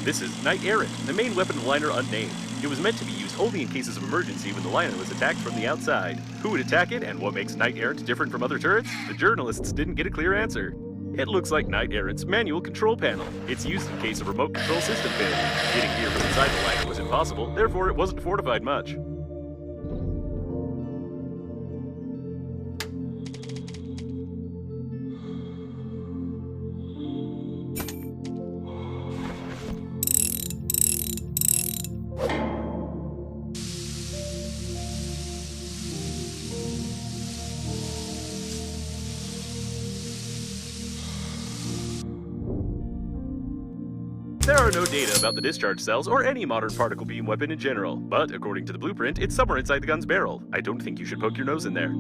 This is Knight Errant, the main weapon of the liner Unnamed. It was meant to be used only in cases of emergency when the liner was attacked from the outside. Who would attack it, and what makes Knight Errant different from other turrets? The journalists didn't get a clear answer. It looks like Knight Errant's manual control panel. It's used in case of remote control system failure. Getting here from inside the liner was impossible, therefore it wasn't fortified much. There are no data about the discharge cells or any modern particle beam weapon in general, but according to the blueprint, it's somewhere inside the gun's barrel. I don't think you should poke your nose in there.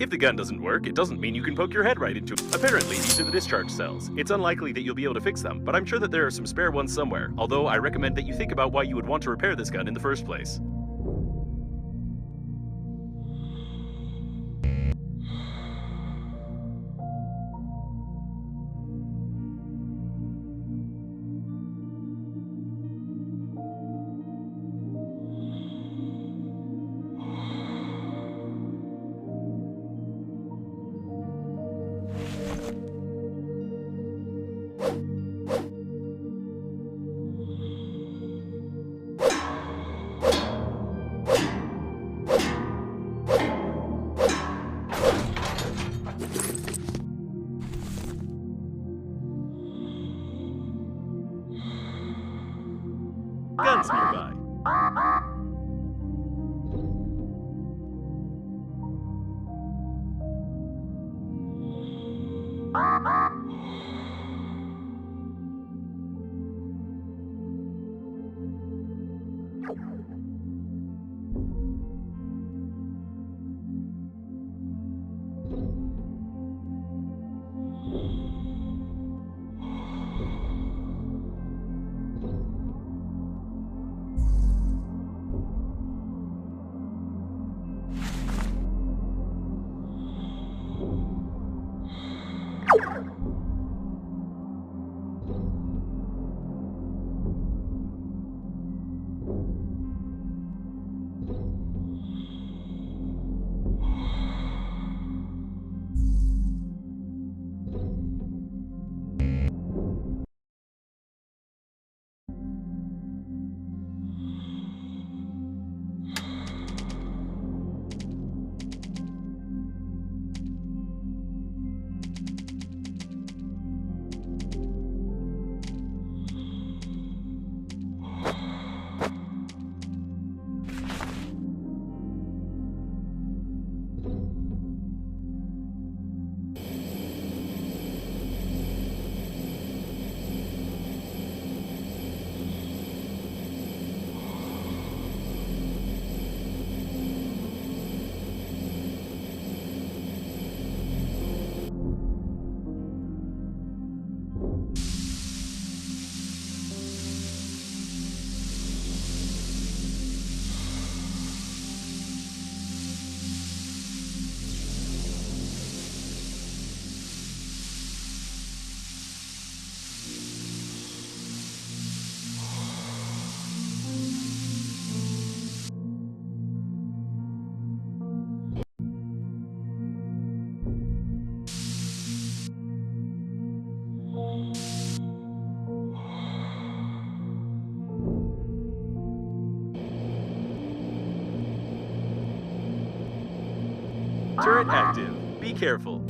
If the gun doesn't work, it doesn't mean you can poke your head right into it. Apparently, these are the discharge cells. It's unlikely that you'll be able to fix them, but I'm sure that there are some spare ones somewhere, although I recommend that you think about why you would want to repair this gun in the first place. Guns nearby. Turret active. Be careful.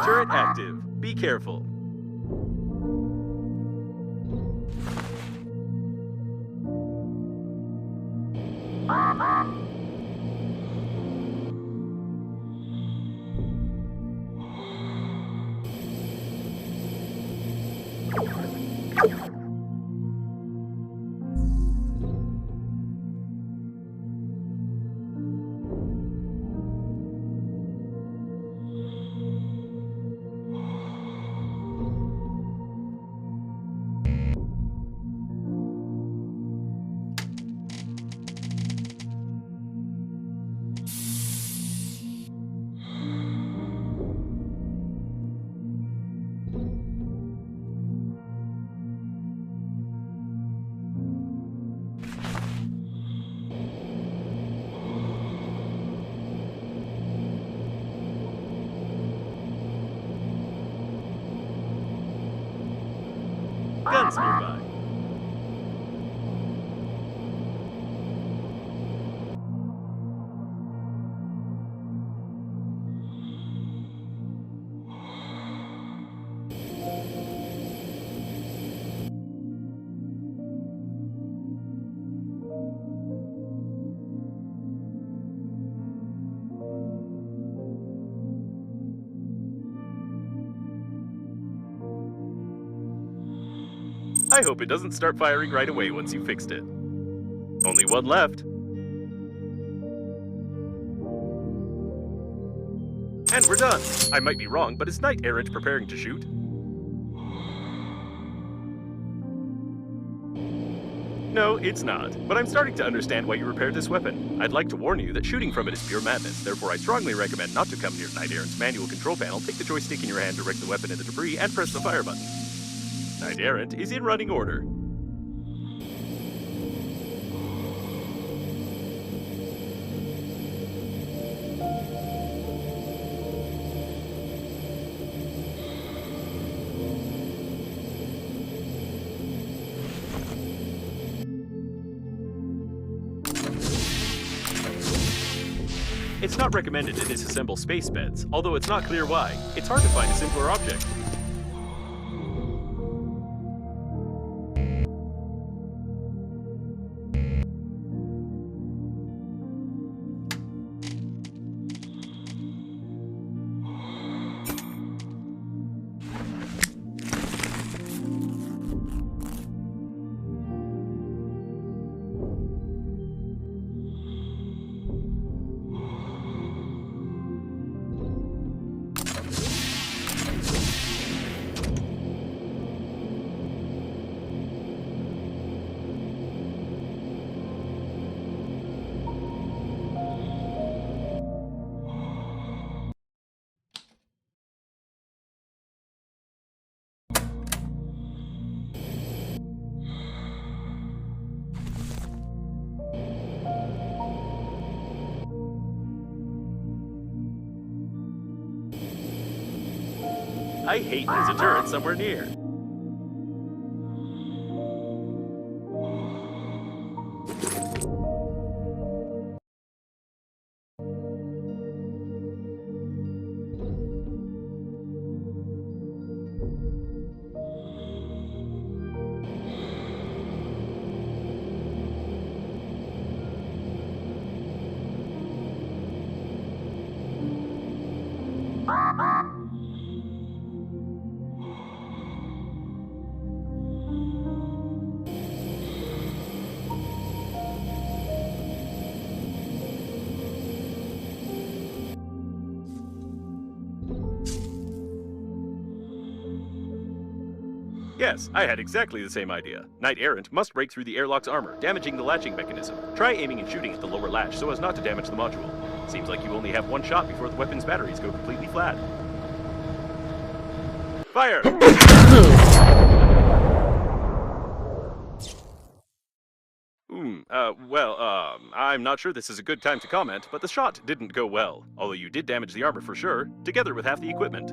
Turret active. Be careful. Guns nearby. I hope it doesn't start firing right away once you fixed it. Only one left. And we're done. I might be wrong, but is Knight Errant preparing to shoot? No, it's not. But I'm starting to understand why you repaired this weapon. I'd like to warn you that shooting from it is pure madness. Therefore, I strongly recommend not to come near Knight Errant's manual control panel, take the joystick in your hand, direct the weapon at the debris, and press the fire button. Knight Errant is in running order. It's not recommended to disassemble space beds, although it's not clear why. It's hard to find a simpler object. I hate there's a turret somewhere near. Yes, I had exactly the same idea. Knight Errant must break through the airlock's armor, damaging the latching mechanism. Try aiming and shooting at the lower latch so as not to damage the module. Seems like you only have one shot before the weapon's batteries go completely flat. Fire! I'm not sure this is a good time to comment, but the shot didn't go well. Although you did damage the armor for sure, together with half the equipment.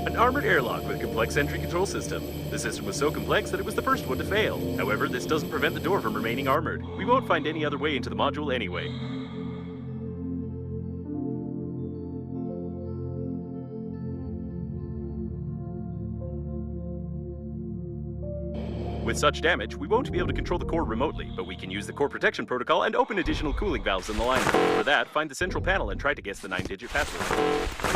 An armored airlock with a complex entry control system. The system was so complex that it was the first one to fail. However, this doesn't prevent the door from remaining armored. We won't find any other way into the module anyway. With such damage, we won't be able to control the core remotely, but we can use the core protection protocol and open additional cooling valves in the liner. For that, find the central panel and try to guess the 9-digit password.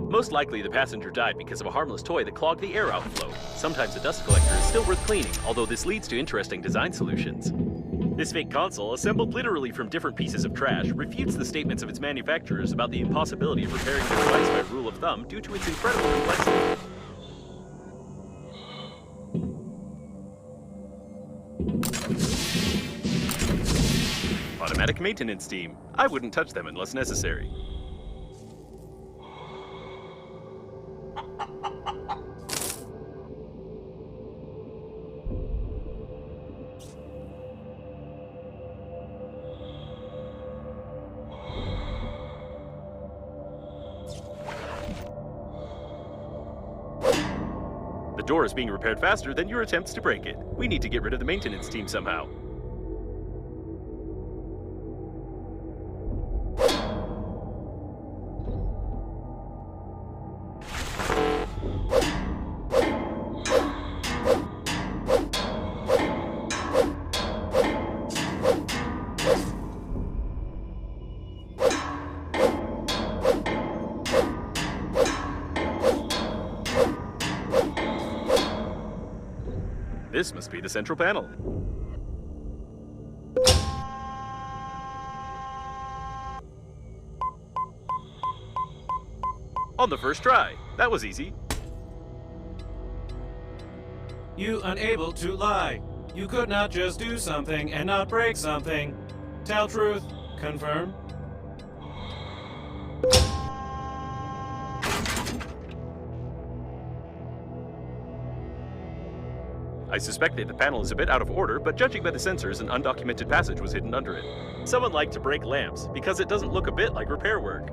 Most likely, the passenger died because of a harmless toy that clogged the air outflow. Sometimes a dust collector is still worth cleaning, although this leads to interesting design solutions. This fake console, assembled literally from different pieces of trash, refutes the statements of its manufacturers about the impossibility of repairing the device by rule of thumb due to its incredible complexity. Automatic maintenance team. I wouldn't touch them unless necessary. The door is being repaired faster than your attempts to break it. We need to get rid of the maintenance team somehow. This must be the central panel. On the first try. That was easy. You unable to lie. You could not just do something and not break something. Tell truth. Confirm. I suspect that the panel is a bit out of order, but judging by the sensors, an undocumented passage was hidden under it. Someone liked to break lamps, because it doesn't look a bit like repair work.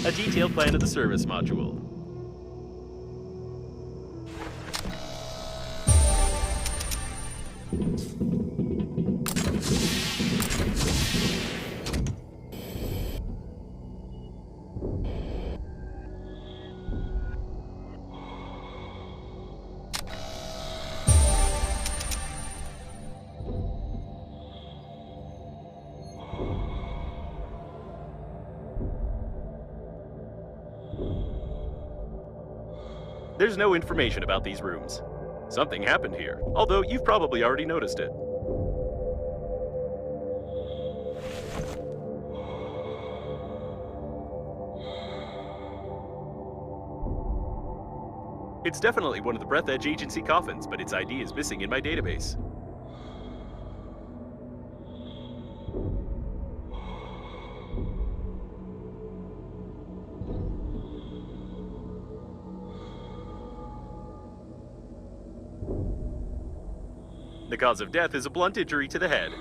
A detailed plan of the service module. There's no information about these rooms. Something happened here, although you've probably already noticed it. It's definitely one of the Breathedge Agency coffins, but its ID is missing in my database. The cause of death is a blunt injury to the head.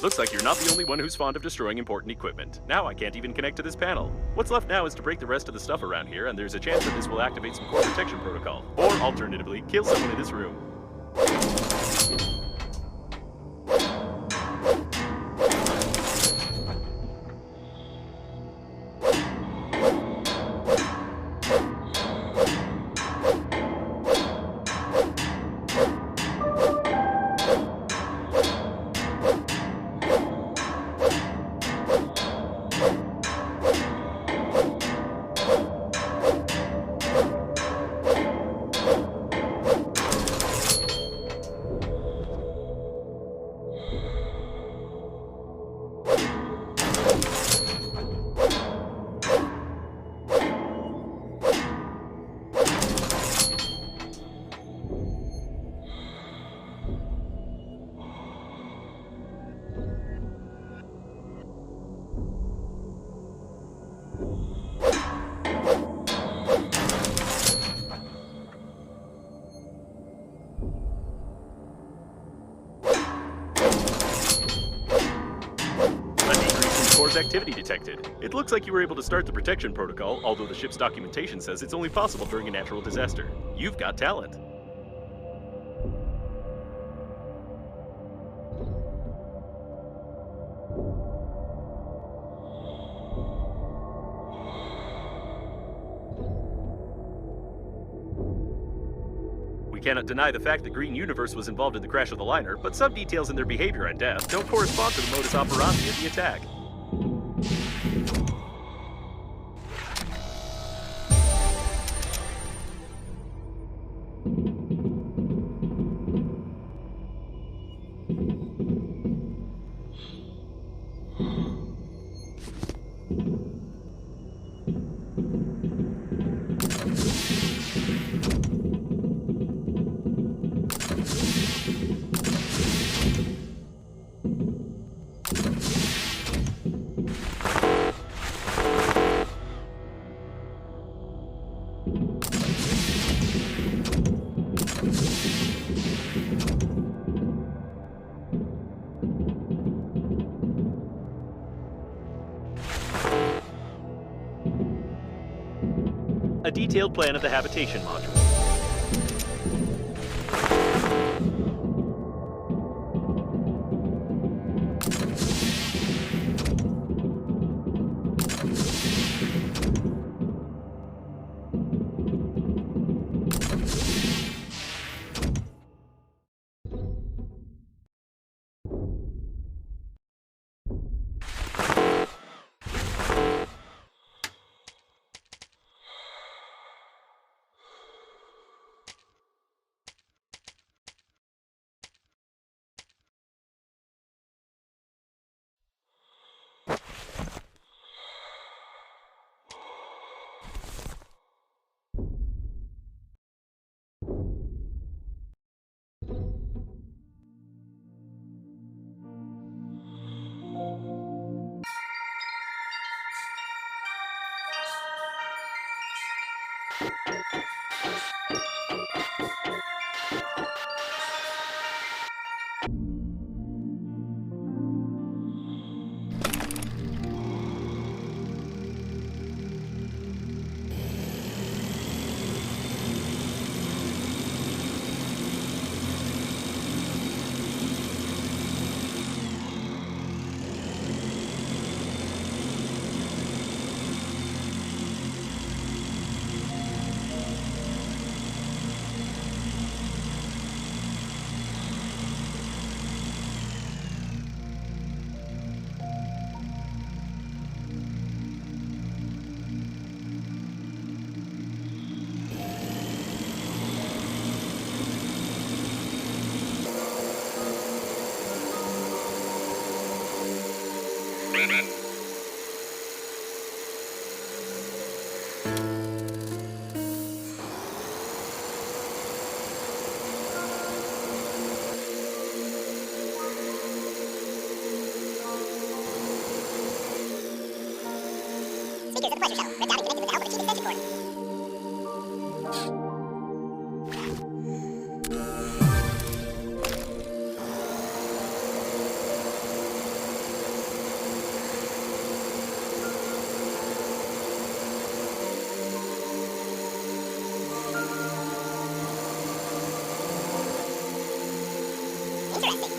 Looks like you're not the only one who's fond of destroying important equipment. Now I can't even connect to this panel. What's left now is to break the rest of the stuff around here, and there's a chance that this will activate some core protection protocol. Or, alternatively, kill someone in this room. Activity detected. It looks like you were able to start the protection protocol, although the ship's documentation says it's only possible during a natural disaster. You've got talent. We cannot deny the fact that Green Universe was involved in the crash of the liner, but some details in their behavior and death don't correspond to the modus operandi of the attack. detailed plan of the habitation module. Speakers of the Pleasure Shuttle. Red dotting connected with the help of a cheap extension cord. Interesting.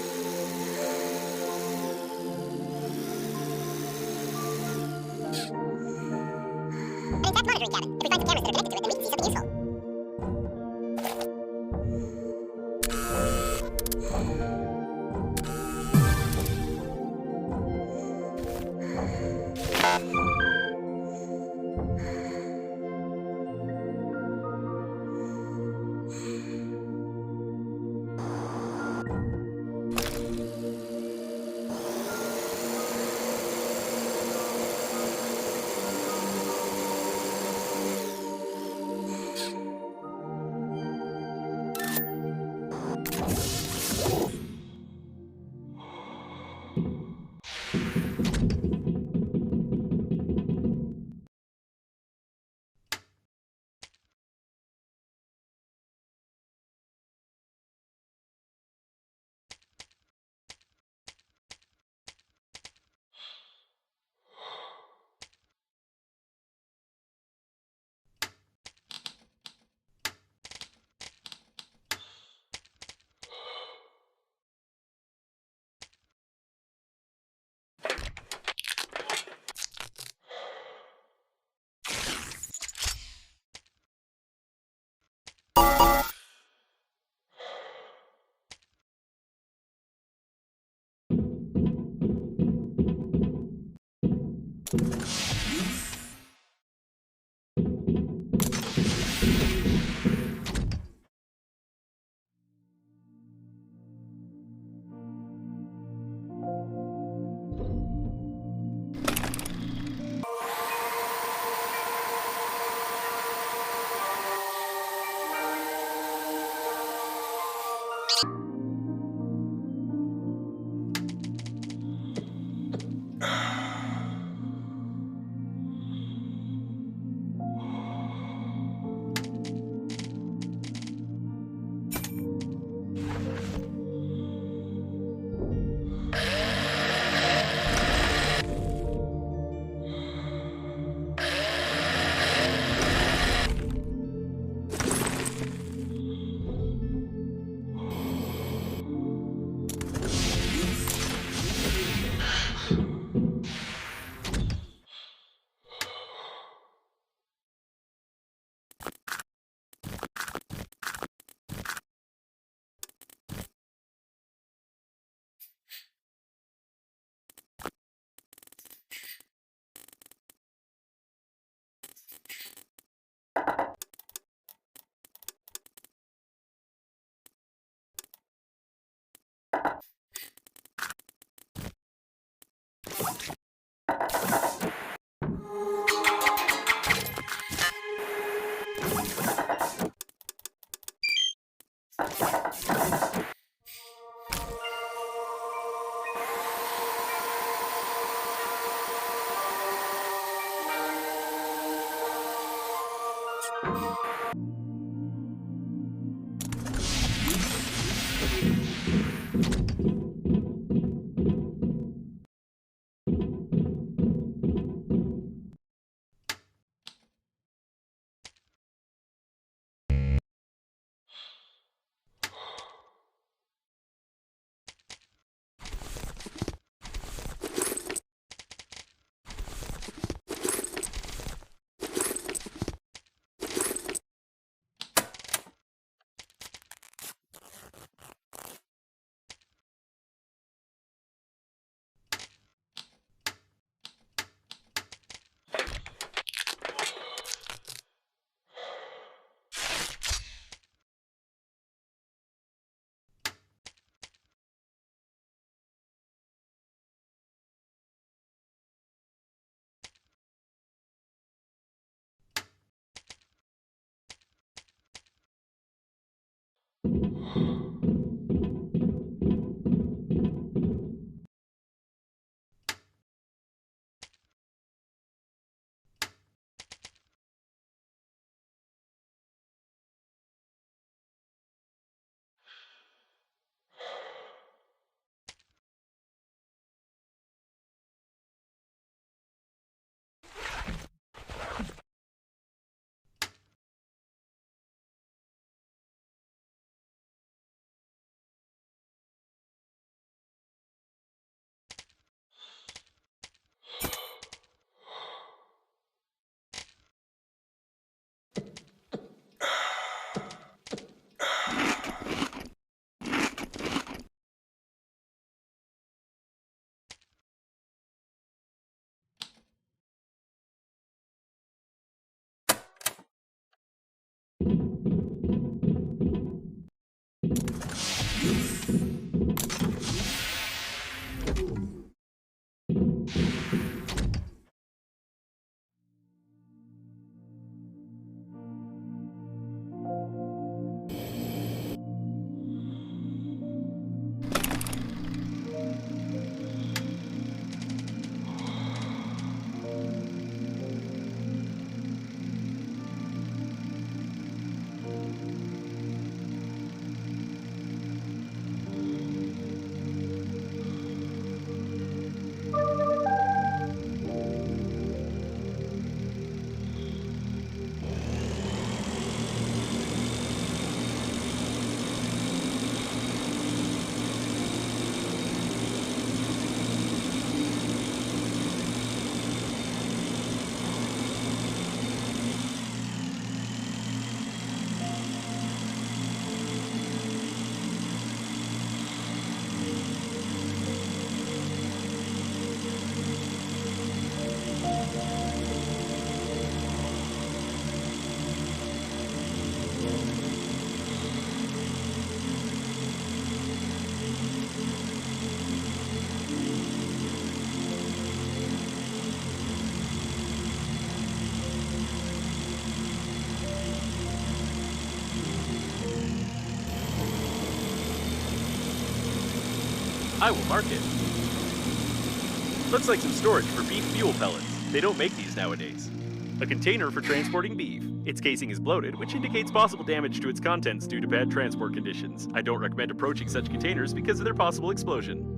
I will mark it. Looks like some storage for beef fuel pellets. They don't make these nowadays. A container for transporting beef. Its casing is bloated, which indicates possible damage to its contents due to bad transport conditions. I don't recommend approaching such containers because of their possible explosion.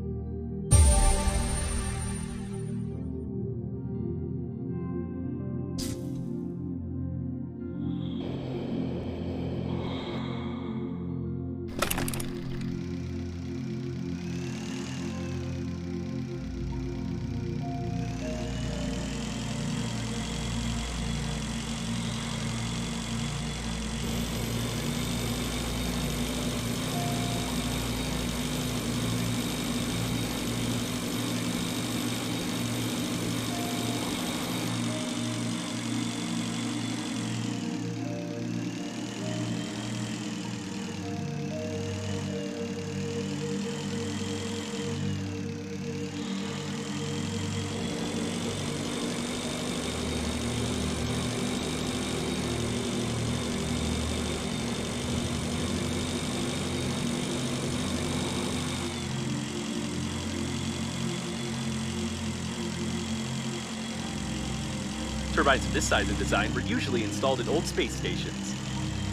Turbines of this size and design were usually installed in old space stations.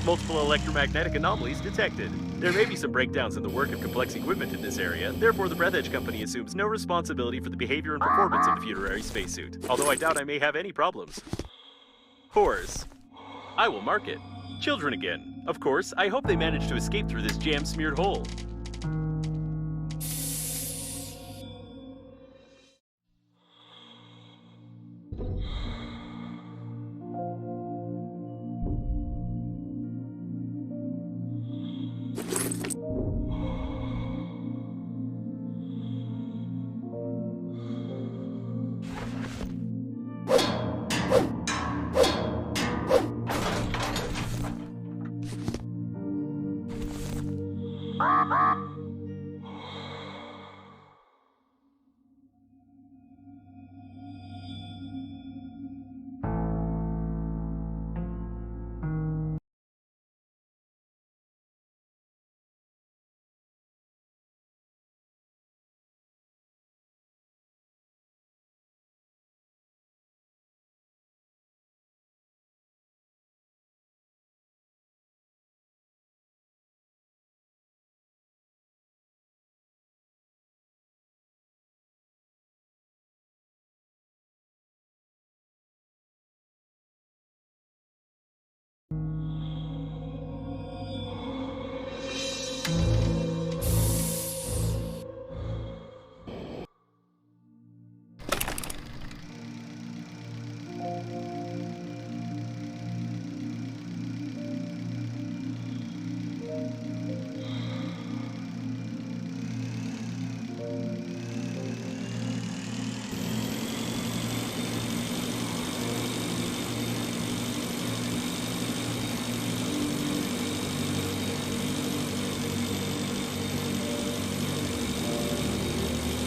Multiple electromagnetic anomalies detected. There may be some breakdowns in the work of complex equipment in this area, therefore the Breathedge Company assumes no responsibility for the behavior and performance of the funerary spacesuit, although I doubt I may have any problems. Horse. I will mark it. Children again. Of course, I hope they manage to escape through this jam-smeared hole.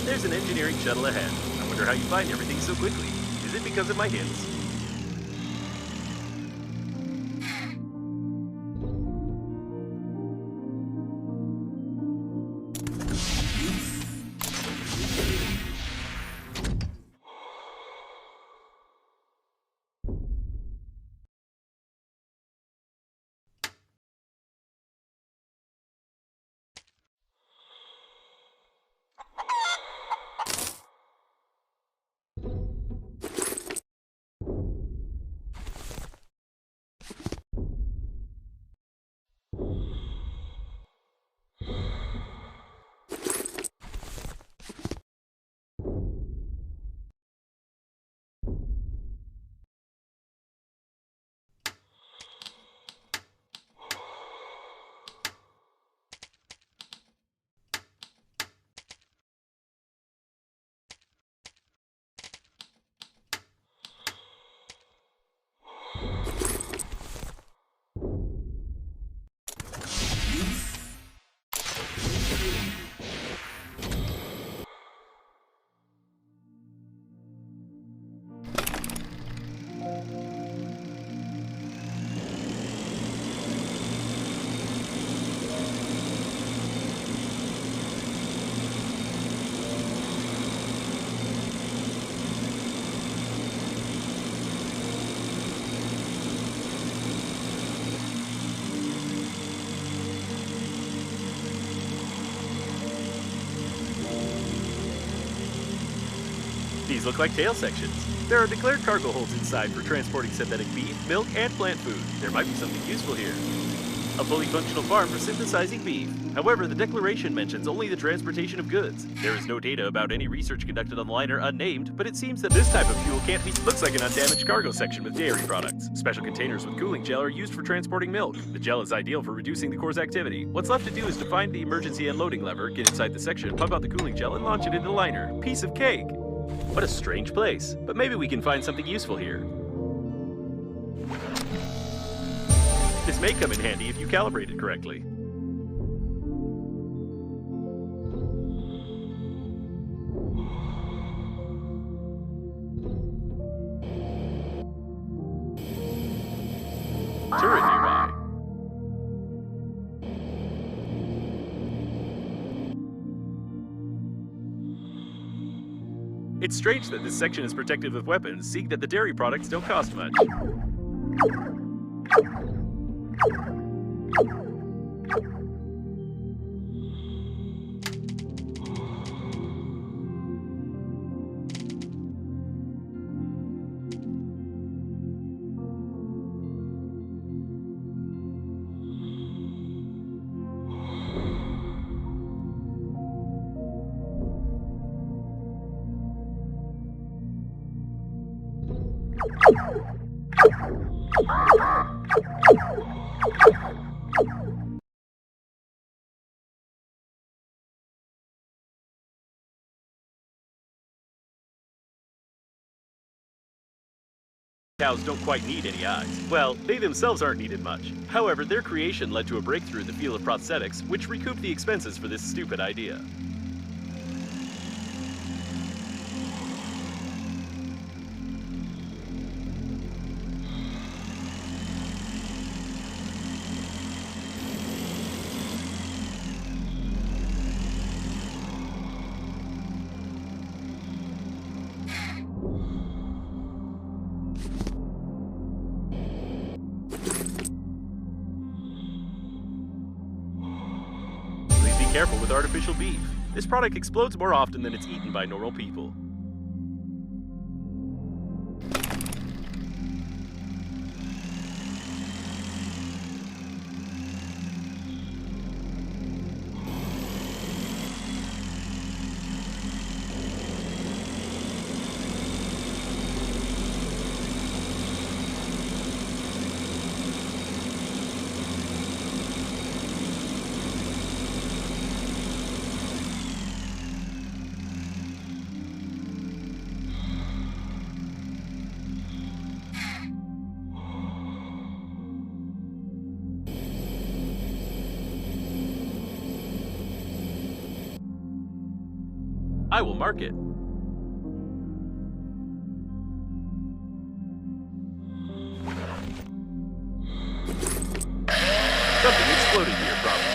There's an engineering shuttle ahead. I wonder how you find everything so quickly. Is it because of my hints? These look like tail sections. There are declared cargo holds inside for transporting synthetic beef, milk, and plant food. There might be something useful here. A fully functional farm for synthesizing beef. However, the declaration mentions only the transportation of goods. There is no data about any research conducted on the liner unnamed, but it seems that this type of fuel can't be... Looks like an undamaged cargo section with dairy products. Special containers with cooling gel are used for transporting milk. The gel is ideal for reducing the core's activity. What's left to do is to find the emergency unloading lever, get inside the section, pump out the cooling gel, and launch it into the liner. Piece of cake! What a strange place, but maybe we can find something useful here. This may come in handy if you calibrate it correctly. Turret nearby. It's strange that this section is protected with weapons, seeing that the dairy products don't cost much. Cows don't quite need any eyes. Well, they themselves aren't needed much. However, their creation led to a breakthrough in the field of prosthetics, which recouped the expenses for this stupid idea. Careful with artificial beef. This product explodes more often than it's eaten by normal people. I will mark it. Something exploded here, probably.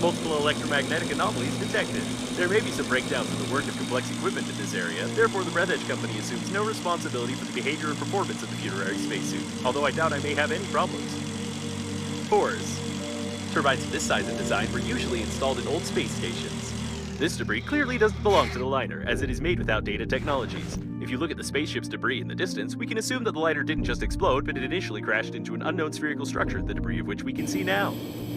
Multiple electromagnetic anomalies detected. There may be some breakdowns in the work of complex equipment in this area, therefore the Breathedge Company assumes no responsibility for the behavior and performance of the funerary spacesuit, although I doubt I may have any problems. Cores. Turbines of this size and design were usually installed in old space stations. This debris clearly doesn't belong to the liner, as it is made without data technologies. If you look at the spaceship's debris in the distance, we can assume that the liner didn't just explode, but it initially crashed into an unknown spherical structure, the debris of which we can see now.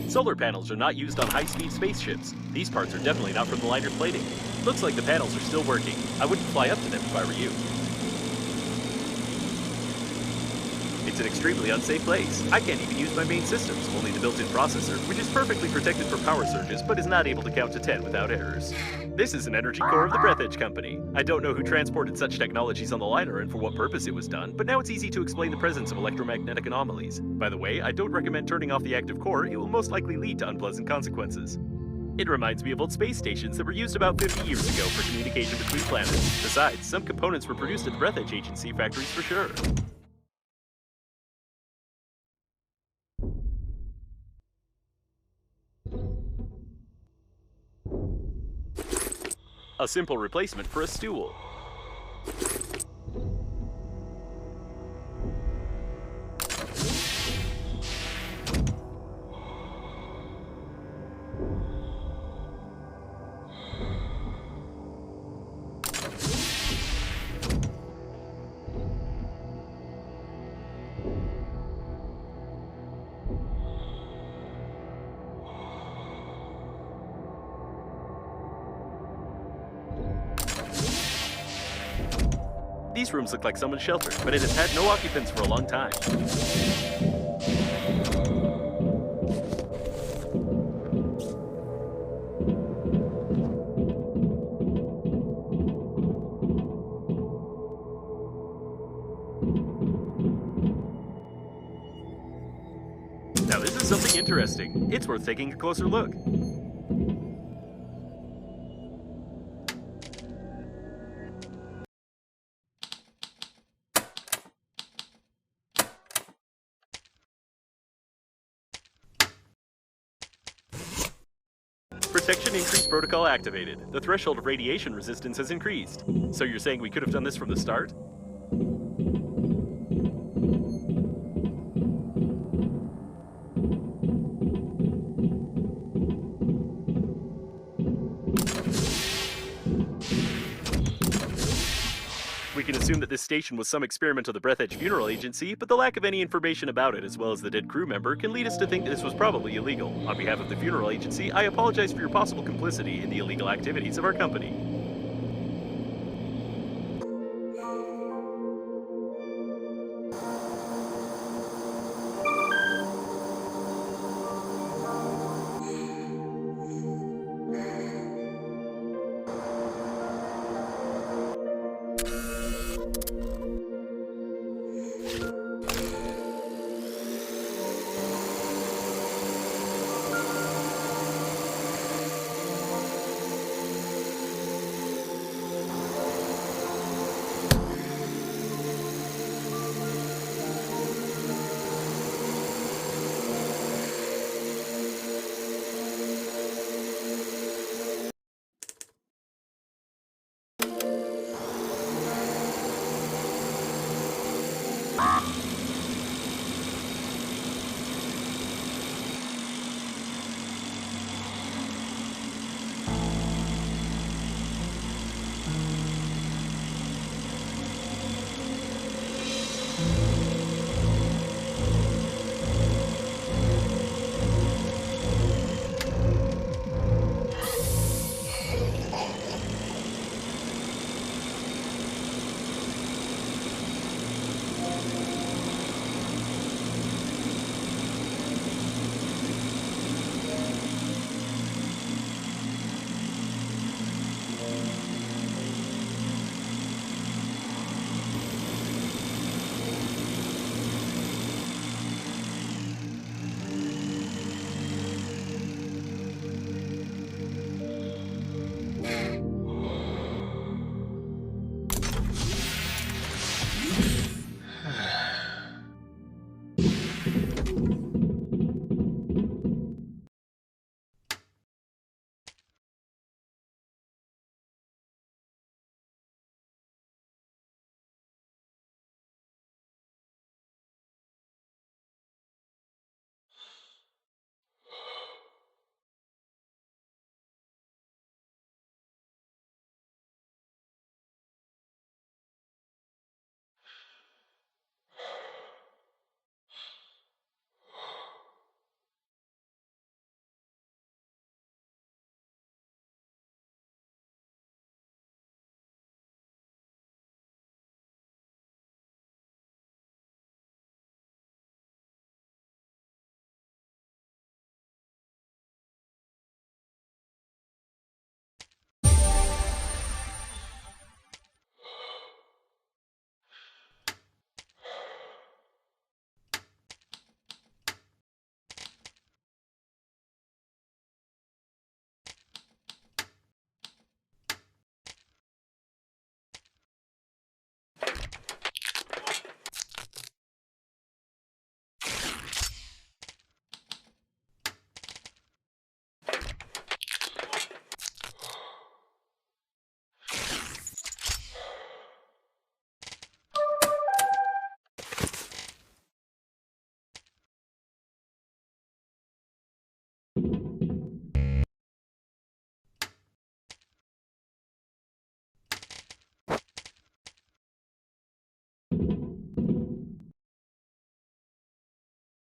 Solar panels are not used on high-speed spaceships. These parts are definitely not from the liner's plating. Looks like the panels are still working. I wouldn't fly up to them if I were you. It's an extremely unsafe place. I can't even use my main systems, only the built-in processor, which is perfectly protected from power surges, but is not able to count to 10 without errors. This is an energy core of the Breathedge Company. I don't know who transported such technologies on the liner and for what purpose it was done, but now it's easy to explain the presence of electromagnetic anomalies. By the way, I don't recommend turning off the active core. It will most likely lead to unpleasant consequences. It reminds me of old space stations that were used about 50 years ago for communication between planets. Besides, some components were produced at the Breathedge Agency factories for sure. A simple replacement for a stool. These rooms look like someone's shelter, but it has had no occupants for a long time. Now this is something interesting. It's worth taking a closer look. Protection increase protocol activated. The threshold of radiation resistance has increased. So you're saying we could have done this from the start? We can assume that this station was some experiment of the Breathedge Funeral Agency, but the lack of any information about it, as well as the dead crew member, can lead us to think that this was probably illegal. On behalf of the Funeral Agency, I apologize for your possible complicity in the illegal activities of our company.